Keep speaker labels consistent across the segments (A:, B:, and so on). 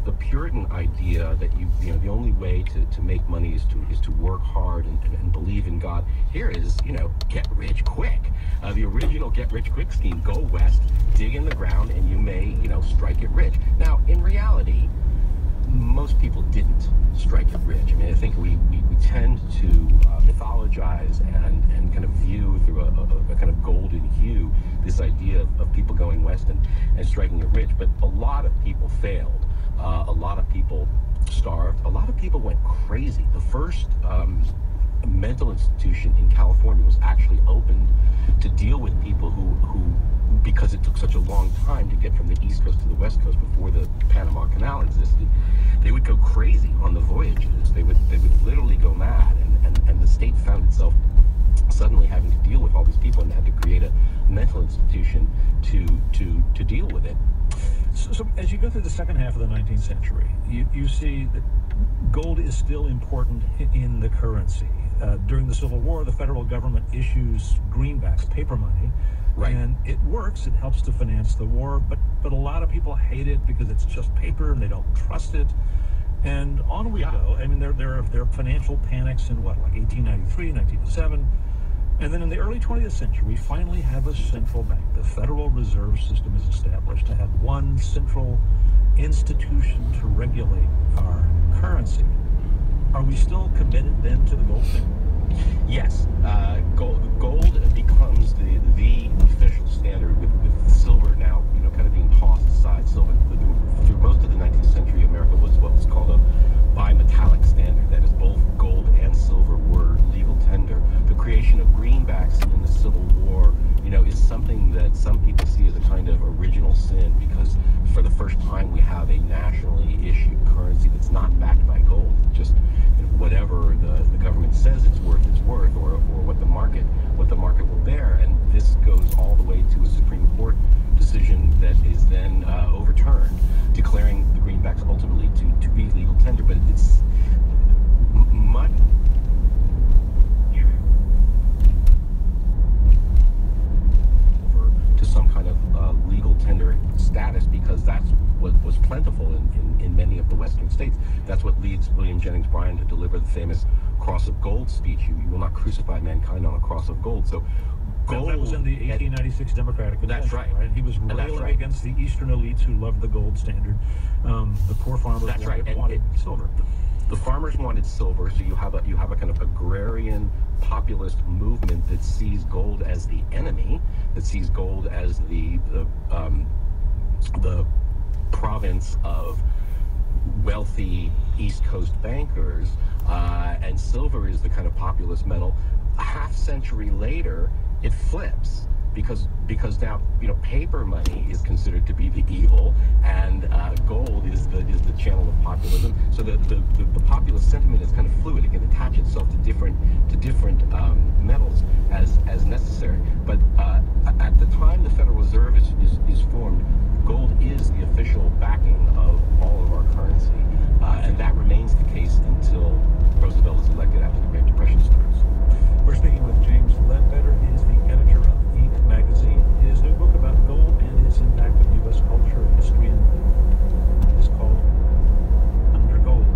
A: the Puritan idea that you know the only way to make money is to work hard and believe in God. Here is, you know, get rich quick. The original get rich quick scheme: go west, dig in the ground, and you may, you know, strike it rich. Now, in reality, most people didn't strike it rich. I mean, I think we tend to mythologize and kind of view through a kind of golden hue this idea of people going west and striking it rich. But a lot of people failed. A lot of people starved. A lot of people went crazy. The first mental institution in California was actually opened to deal with people who because it took such a long time to get from the East Coast to the West Coast before the Panama Canal existed, they would go crazy on the voyages. They would literally go mad, and the state found itself suddenly having to deal with all these people and had to create a mental institution to deal with it.
B: So as you go through the second half of the 19th century, you see that gold is still important in the currency. During the Civil War, the federal government issues greenbacks, paper money,
A: right.
B: And it works. It helps to finance the war, but a lot of people hate it because it's just paper and they don't trust it. And on we go. I mean, there are financial panics in what, like 1893, 1907. And then in the early 20th century, we finally have a central bank. The Federal Reserve System is established to have one central institution to regulate our currency. Are we still committed then to the gold standard?
A: Yes. Gold becomes the official standard with silver now, you know, kind of being tossed aside. Silver, through most of the 19th century, America was what was called a bimetallic standard. That is, both gold and silver were legal tender. The creation of greenbacks in the Civil War, you know, is something that some people see as a kind of original sin, because for the first time we have a nationally issued currency that's not backed by gold. Just, you know, whatever the government says it's worth, or what the market will bear. And this goes all the way to a Supreme Court decision that is then overturned, declaring the greenbacks ultimately to be legal tender. But it's much to some kind of legal tender status, because that's what was plentiful in many of the Western states. That's what leads William Jennings Bryan to deliver the famous Cross of Gold speech. You will not crucify mankind on a cross of gold. So gold,
B: that was in the 1896 Democratic Convention.
A: That's right.
B: He was railing against the Eastern elites who loved the gold standard. The poor farmers wanted silver.
A: The farmers wanted silver, so you have a kind of agrarian populist movement that sees gold as the enemy, that sees gold as the province of wealthy East Coast bankers, and silver is the kind of populist metal. A half century later, it flips, because now, you know, paper money is considered to be the evil, and gold is the channel of populism. So the populist sentiment is kind of fluid. It can attach itself to different metals as necessary. But at the time the Federal Reserve is formed, gold is the official backing of all of our currency, and that remains the case until Roosevelt is elected after the Great Depression starts.
B: We're speaking with James Ledbetter. He is the editor of Inc. magazine. His new book about gold and its impact on U.S. culture, history, and is called Under Gold.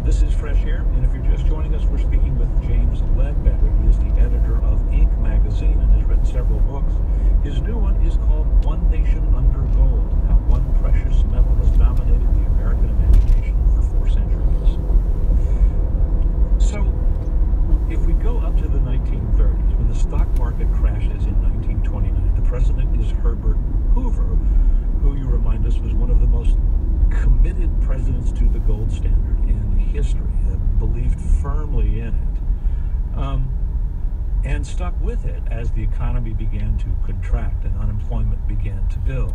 B: This is Fresh Air, and if you're just joining us, we're speaking with James Ledbetter. He is the editor of Inc. magazine and has written several books. His new one is called One Nation Under Gold, How One Precious Metal Has Dominated the American Imagination for 4 centuries. So, if we go up to the 1930s, when the stock market crashes in 1929, the president is Herbert Hoover, who, you remind us, was one of the most committed presidents to the gold standard in history, believed firmly in it. and stuck with it as the economy began to contract and unemployment began to build.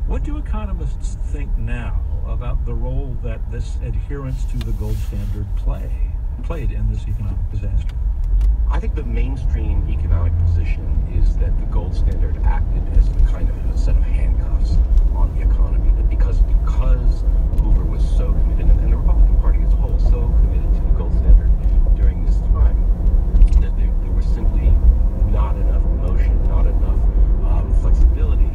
B: What do economists think now about the role that this adherence to the gold standard played in this economic disaster?
A: I think the mainstream economic position is that the gold standard acted as a kind of a set of handcuffs on the economy. That because Hoover was so committed, and the Republican Party as a whole was so committed to the gold standard during this time, that there was simply not enough motion, not enough flexibility.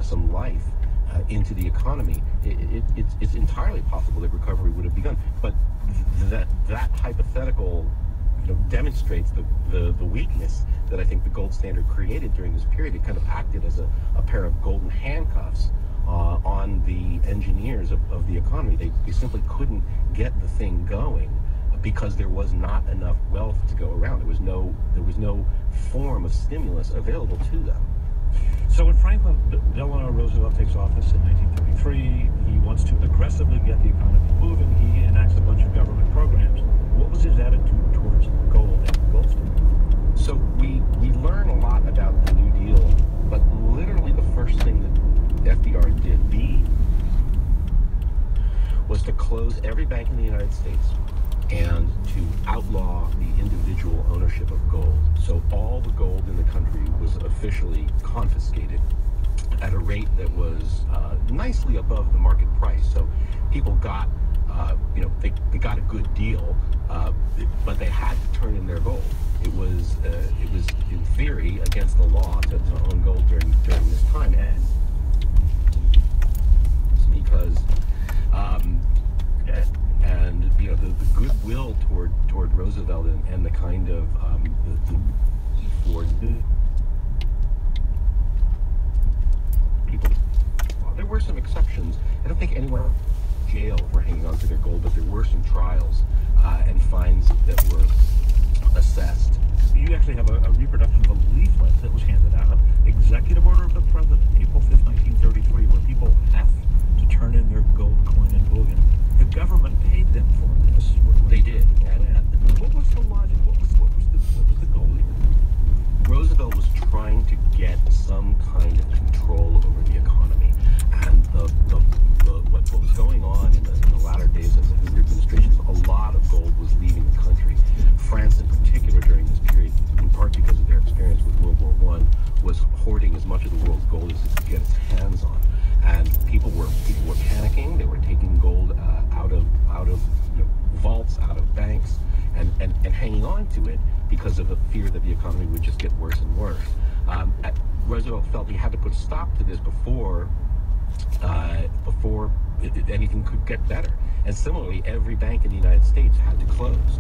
A: Some life into the economy, it's entirely possible that recovery would have begun. But that hypothetical, demonstrates the weakness that I think the gold standard created during this period. It kind of acted as a pair of golden handcuffs on the engineers of the economy. They simply couldn't get the thing going because there was not enough wealth to go around. There was no form of stimulus available to them.
B: So when Franklin Delano Roosevelt takes office in 1933, he wants to aggressively get the economy moving. He enacts a bunch of government programs. What was his attitude towards gold and gold standard?
A: So we learn a lot about the New Deal, but literally the first thing that FDR did was to close every bank in the United States and to outlaw the individual ownership of gold. So all the gold in the country was officially confiscated at a rate that was nicely above the market price. So people got, they got a good deal, but they had to turn in their gold. It was in theory against the law to own gold during this time, and because the goodwill toward Roosevelt and the kind of for people. Well, there were some exceptions. I don't think anyone went to jail for hanging on to their gold, but there were some trials and fines that were assessed.
B: You actually have a reproduction of a leaflet that was handed out, Executive Order of the President, April 5th, 1933, where people have to turn in their gold coin and bullion. The government paid them for this.
A: They did.
B: What was the logic? What was the goal here?
A: Roosevelt was trying to get some kind of control over the economy, and what was going on in the latter days of the Hoover administration, a lot of gold was leaving the country. France, in particular, during this period, in part because of their experience with World War I, was hoarding as much of the world's gold as it could get its hands on. And people were panicking. They were taking gold out of vaults, out of banks, and hanging on to it because of the fear that the economy would just get worse and worse. Roosevelt felt he had to put a stop to this before anything could get better. And similarly, every bank in the United States had to close.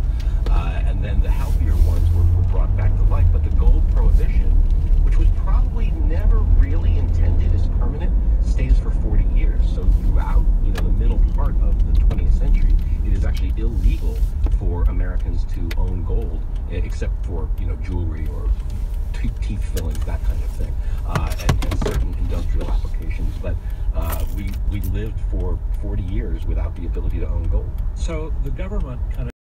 A: And then the healthier ones were brought back to life. But the gold prohibition, which was probably never really intended as permanent, stays for 40 years. So throughout, the middle part of the 20th century, it is actually illegal for Americans to own gold jewelry or teeth fillings, that kind of thing, and certain industrial applications. But we lived for 40 years without the ability to own gold.
B: So the government kind of